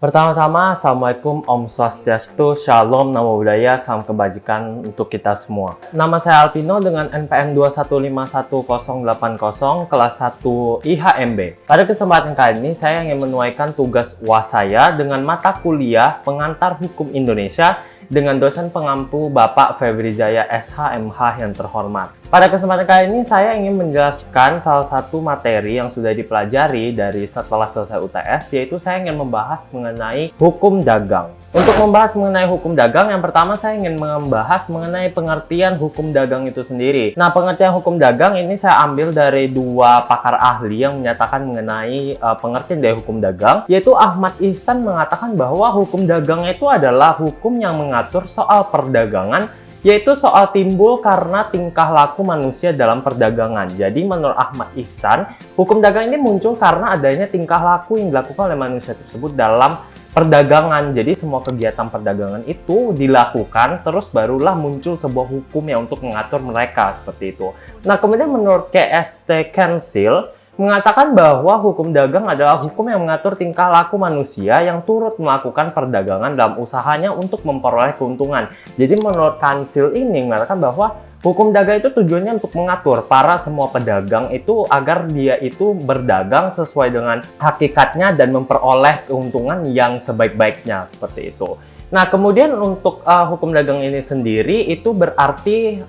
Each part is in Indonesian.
Pertama-tama, Assalamualaikum, Om Swastiastu, Shalom, Namo Buddhaya, Salam Kebajikan untuk kita semua. Nama saya Alpino dengan NPM 2151080, kelas 1 IHMB. Pada kesempatan kali ini, saya ingin menuaikan tugas UAS saya dengan mata kuliah Pengantar Hukum Indonesia dengan dosen pengampu Bapak Febri Jaya SH.MH yang terhormat. Pada kesempatan kali ini saya ingin menjelaskan salah satu materi yang sudah dipelajari dari setelah selesai UTS, yaitu saya ingin membahas mengenai hukum dagang. Untuk membahas mengenai hukum dagang, yang pertama saya ingin membahas mengenai pengertian hukum dagang itu sendiri. Nah, pengertian hukum dagang ini saya ambil dari dua pakar ahli yang menyatakan mengenai pengertian dari hukum dagang, yaitu Ahmad Ihsan mengatakan bahwa hukum dagang itu adalah hukum yang mengatur soal perdagangan, yaitu soal timbul karena tingkah laku manusia dalam perdagangan. Jadi menurut Ahmad Ihsan, hukum dagang ini muncul karena adanya tingkah laku yang dilakukan oleh manusia tersebut dalam perdagangan. Jadi semua kegiatan perdagangan itu dilakukan, terus barulah muncul sebuah hukum yang untuk mengatur mereka, seperti itu. Nah, kemudian menurut KST Council mengatakan bahwa hukum dagang adalah hukum yang mengatur tingkah laku manusia yang turut melakukan perdagangan dalam usahanya untuk memperoleh keuntungan. Jadi menurut Kansil ini mengatakan bahwa hukum dagang itu tujuannya untuk mengatur para semua pedagang itu agar dia itu berdagang sesuai dengan hakikatnya dan memperoleh keuntungan yang sebaik-baiknya, seperti itu. Nah, kemudian untuk hukum dagang ini sendiri itu berarti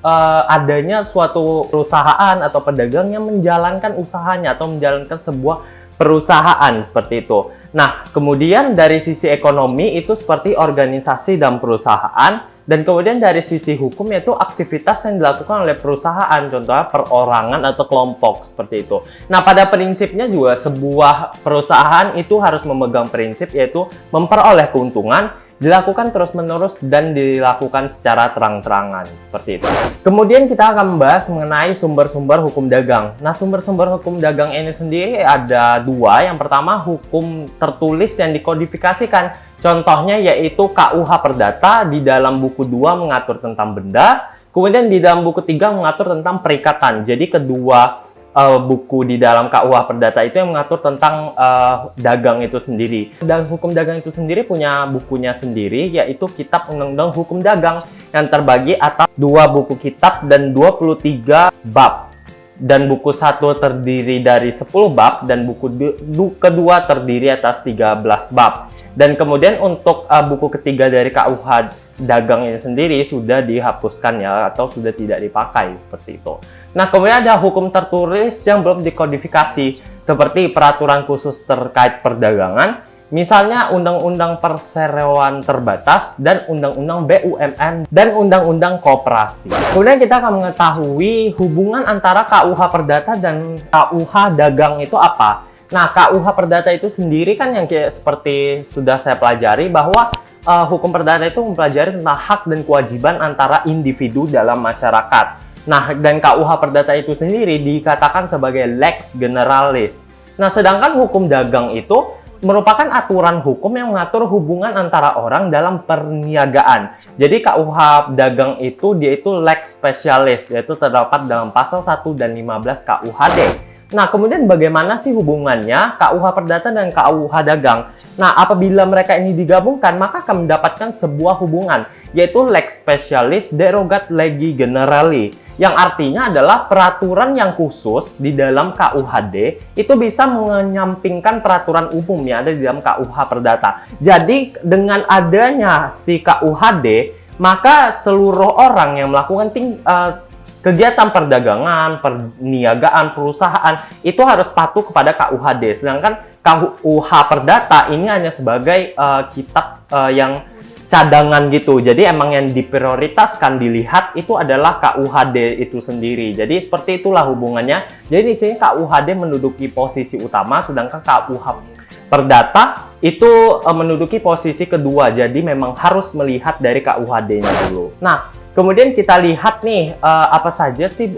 adanya suatu perusahaan atau pedagang yang menjalankan usahanya atau menjalankan sebuah perusahaan, seperti itu. Nah, kemudian dari sisi ekonomi itu seperti organisasi dan perusahaan, dan kemudian dari sisi hukum yaitu aktivitas yang dilakukan oleh perusahaan, contohnya perorangan atau kelompok, seperti itu. Nah, pada prinsipnya juga sebuah perusahaan itu harus memegang prinsip yaitu memperoleh keuntungan, dilakukan terus-menerus dan dilakukan secara terang-terangan, seperti itu. Kemudian kita akan membahas mengenai sumber-sumber hukum dagang. Nah, sumber-sumber hukum dagang ini sendiri ada dua. Yang pertama, hukum tertulis yang dikodifikasikan. Contohnya yaitu KUH Perdata di dalam buku 2 mengatur tentang benda. Kemudian di dalam buku 3 mengatur tentang perikatan. Jadi kedua buku di dalam KUH Perdata itu yang mengatur tentang dagang itu sendiri. Dan hukum dagang itu sendiri punya bukunya sendiri, yaitu Kitab Undang-Undang Hukum Dagang yang terbagi atas 2 buku kitab dan 23 bab. Dan buku 1 terdiri dari 10 bab dan buku kedua terdiri atas 13 bab. Dan kemudian untuk buku ketiga dari KUH dagang ini sendiri sudah dihapuskan ya, atau sudah tidak dipakai, seperti itu. Nah, kemudian ada hukum tertulis yang belum dikodifikasi seperti peraturan khusus terkait perdagangan, misalnya Undang-Undang Perseroan Terbatas dan Undang-Undang BUMN dan Undang-Undang Koperasi. Kemudian kita akan mengetahui hubungan antara KUH Perdata dan KUH dagang itu apa. Nah, KUH Perdata itu sendiri kan yang kayak seperti sudah saya pelajari bahwa hukum perdata itu mempelajari tentang hak dan kewajiban antara individu dalam masyarakat. Nah, dan KUH Perdata itu sendiri dikatakan sebagai lex generalis. Nah, sedangkan hukum dagang itu merupakan aturan hukum yang mengatur hubungan antara orang dalam perniagaan. Jadi KUH dagang itu dia itu lex specialis, yaitu terdapat dalam pasal 1 dan 15 KUHD. Nah, kemudian bagaimana sih hubungannya KUH Perdata dan KUH dagang? Nah, apabila mereka ini digabungkan, maka akan mendapatkan sebuah hubungan, yaitu lex specialis derogat legi generali, yang artinya adalah peraturan yang khusus di dalam KUHD itu bisa menyampingkan peraturan umum yang ada di dalam KUH Perdata. Jadi, dengan adanya si KUHD, maka seluruh orang yang melakukan kegiatan perdagangan, perniagaan, perusahaan itu harus patuh kepada KUHD. Sedangkan KUH Perdata ini hanya sebagai kitab yang cadangan gitu. Jadi emang yang diprioritaskan dilihat itu adalah KUHD itu sendiri. Jadi seperti itulah hubungannya. Jadi di sini KUHD menduduki posisi utama, sedangkan KUH Perdata itu menduduki posisi kedua. Jadi memang harus melihat dari KUHD-nya dulu. Nah, kemudian kita lihat nih apa saja sih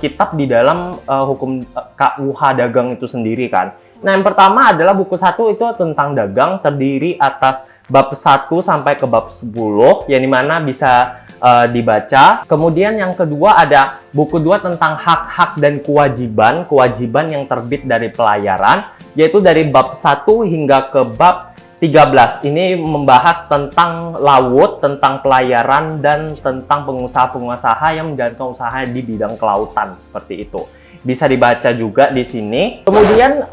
kitab di dalam hukum KUH dagang itu sendiri kan. Nah, yang pertama adalah buku 1 itu tentang dagang, terdiri atas bab 1 sampai ke bab 10 yang dimana bisa dibaca. Kemudian yang kedua ada buku 2 tentang hak-hak dan kewajiban yang terbit dari pelayaran, yaitu dari bab 1 hingga ke bab 13. Ini membahas tentang laut, tentang pelayaran, dan tentang pengusaha-pengusaha yang menjalankan usaha di bidang kelautan seperti itu. Bisa dibaca juga di sini. Kemudian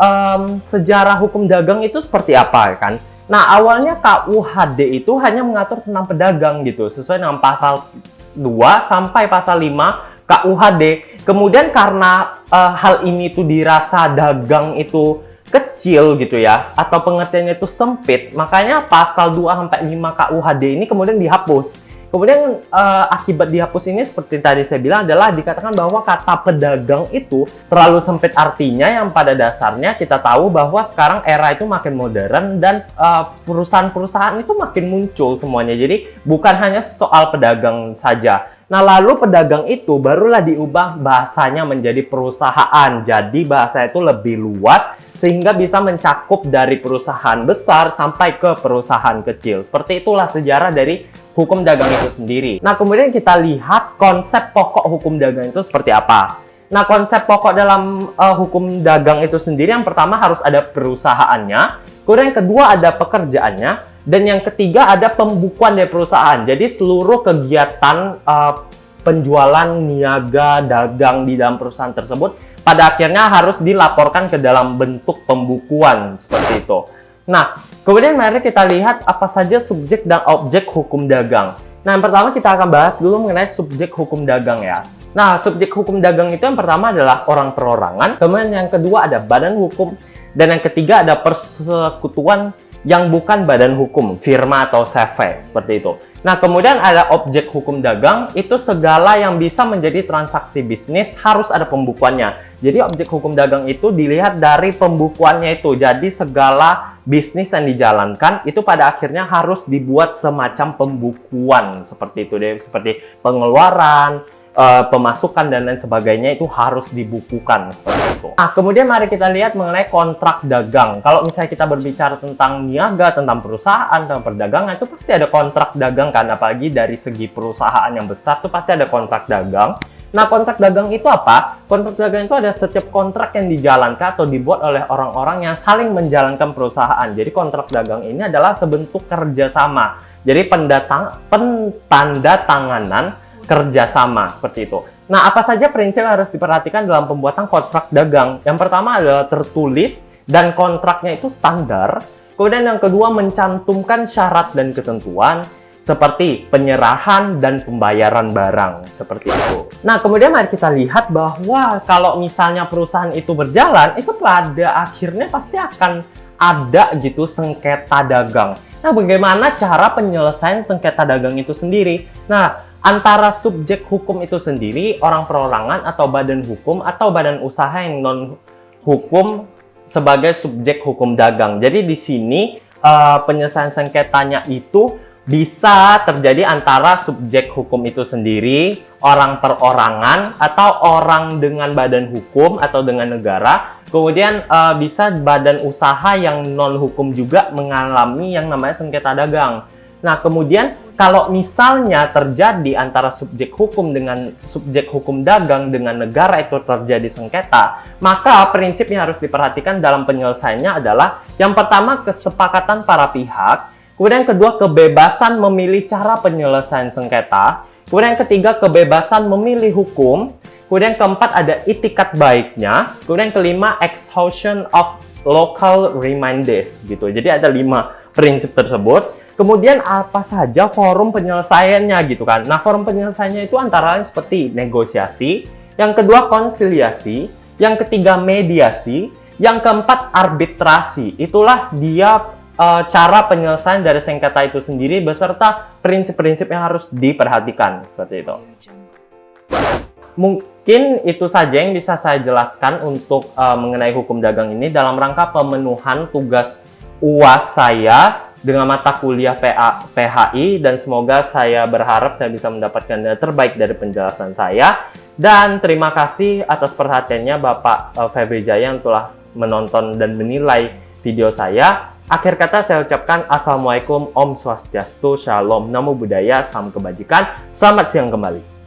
sejarah hukum dagang itu seperti apa kan? Nah, awalnya KUHD itu hanya mengatur tentang pedagang gitu, sesuai dengan pasal 2 sampai pasal 5 KUHD. Kemudian karena hal ini tuh dirasa dagang itu kecil gitu ya, atau pengertiannya itu sempit, makanya pasal 2 sampai 5 KUHD ini kemudian dihapus. Kemudian akibat dihapus ini seperti tadi saya bilang adalah dikatakan bahwa kata pedagang itu terlalu sempit artinya, yang pada dasarnya kita tahu bahwa sekarang era itu makin modern dan perusahaan-perusahaan itu makin muncul semuanya. Jadi bukan hanya soal pedagang saja. Nah, lalu pedagang itu barulah diubah bahasanya menjadi perusahaan. Jadi bahasa itu lebih luas sehingga bisa mencakup dari perusahaan besar sampai ke perusahaan kecil. Seperti itulah sejarah dari hukum dagang itu sendiri. Nah, kemudian kita lihat konsep pokok hukum dagang itu seperti apa. Nah, konsep pokok dalam hukum dagang itu sendiri, yang pertama harus ada perusahaannya, kemudian yang kedua ada pekerjaannya, dan yang ketiga ada pembukuan dari perusahaan. Jadi seluruh kegiatan penjualan, niaga, dagang di dalam perusahaan tersebut pada akhirnya harus dilaporkan ke dalam bentuk pembukuan seperti itu. Nah, kemudian mari kita lihat apa saja subjek dan objek hukum dagang. Nah, yang pertama kita akan bahas dulu mengenai subjek hukum dagang ya. Nah, subjek hukum dagang itu yang pertama adalah orang perorangan, kemudian yang kedua ada badan hukum, dan yang ketiga ada persekutuan yang bukan badan hukum, firma atau CV, seperti itu. Nah, kemudian ada objek hukum dagang, itu segala yang bisa menjadi transaksi bisnis harus ada pembukuannya. Jadi objek hukum dagang itu dilihat dari pembukuannya itu. Jadi segala bisnis yang dijalankan itu pada akhirnya harus dibuat semacam pembukuan seperti itu deh, seperti pengeluaran, pemasukan dan lain sebagainya itu harus dibukukan seperti itu. Nah, kemudian mari kita lihat mengenai kontrak dagang. Kalau misalnya kita berbicara tentang niaga, tentang perusahaan, tentang perdagangan, itu pasti ada kontrak dagang kan, apalagi dari segi perusahaan yang besar itu pasti ada kontrak dagang. Nah, kontrak dagang itu apa? Kontrak dagang itu ada setiap kontrak yang dijalankan atau dibuat oleh orang-orang yang saling menjalankan perusahaan. Jadi kontrak dagang ini adalah sebentuk kerjasama. Jadi pentanda tanganan kerjasama seperti itu. Nah, apa saja prinsip yang harus diperhatikan dalam pembuatan kontrak dagang? Yang pertama adalah tertulis dan kontraknya itu standar. Kemudian yang kedua mencantumkan syarat dan ketentuan seperti penyerahan dan pembayaran barang seperti itu. Nah, kemudian mari kita lihat bahwa kalau misalnya perusahaan itu berjalan, itu pada akhirnya pasti akan ada gitu sengketa dagang. Nah, bagaimana cara penyelesaian sengketa dagang itu sendiri? Nah, antara subjek hukum itu sendiri, orang perorangan atau badan hukum atau badan usaha yang non-hukum sebagai subjek hukum dagang. Jadi di sini penyelesaian sengketanya itu bisa terjadi antara subjek hukum itu sendiri, orang perorangan, atau orang dengan badan hukum atau dengan negara. Kemudian bisa badan usaha yang non-hukum juga mengalami yang namanya sengketa dagang. Nah, kemudian kalau misalnya terjadi antara subjek hukum dengan subjek hukum dagang dengan negara itu terjadi sengketa, maka prinsip yang harus diperhatikan dalam penyelesaiannya adalah yang pertama kesepakatan para pihak, kemudian yang kedua kebebasan memilih cara penyelesaian sengketa, kemudian yang ketiga kebebasan memilih hukum, kemudian yang keempat ada itikat baiknya, kemudian yang kelima exhaustion of local remedies gitu. Jadi ada 5 prinsip tersebut. Kemudian apa saja forum penyelesaiannya gitu kan. Nah, forum penyelesaiannya itu antara lain seperti negosiasi, yang kedua konsiliasi, yang ketiga mediasi, yang keempat arbitrasi. Itulah dia cara penyelesaian dari sengketa itu sendiri beserta prinsip-prinsip yang harus diperhatikan seperti itu. Mungkin itu saja yang bisa saya jelaskan untuk mengenai hukum dagang ini dalam rangka pemenuhan tugas UAS saya dengan mata kuliah PHI, dan semoga saya berharap saya bisa mendapatkan yang terbaik dari penjelasan saya. Dan terima kasih atas perhatiannya Bapak Febri Jaya yang telah menonton dan menilai video saya. Akhir kata saya ucapkan Assalamualaikum, Om Swastiastu, Shalom, Namo Buddhaya, Salam Kebajikan, selamat siang kembali.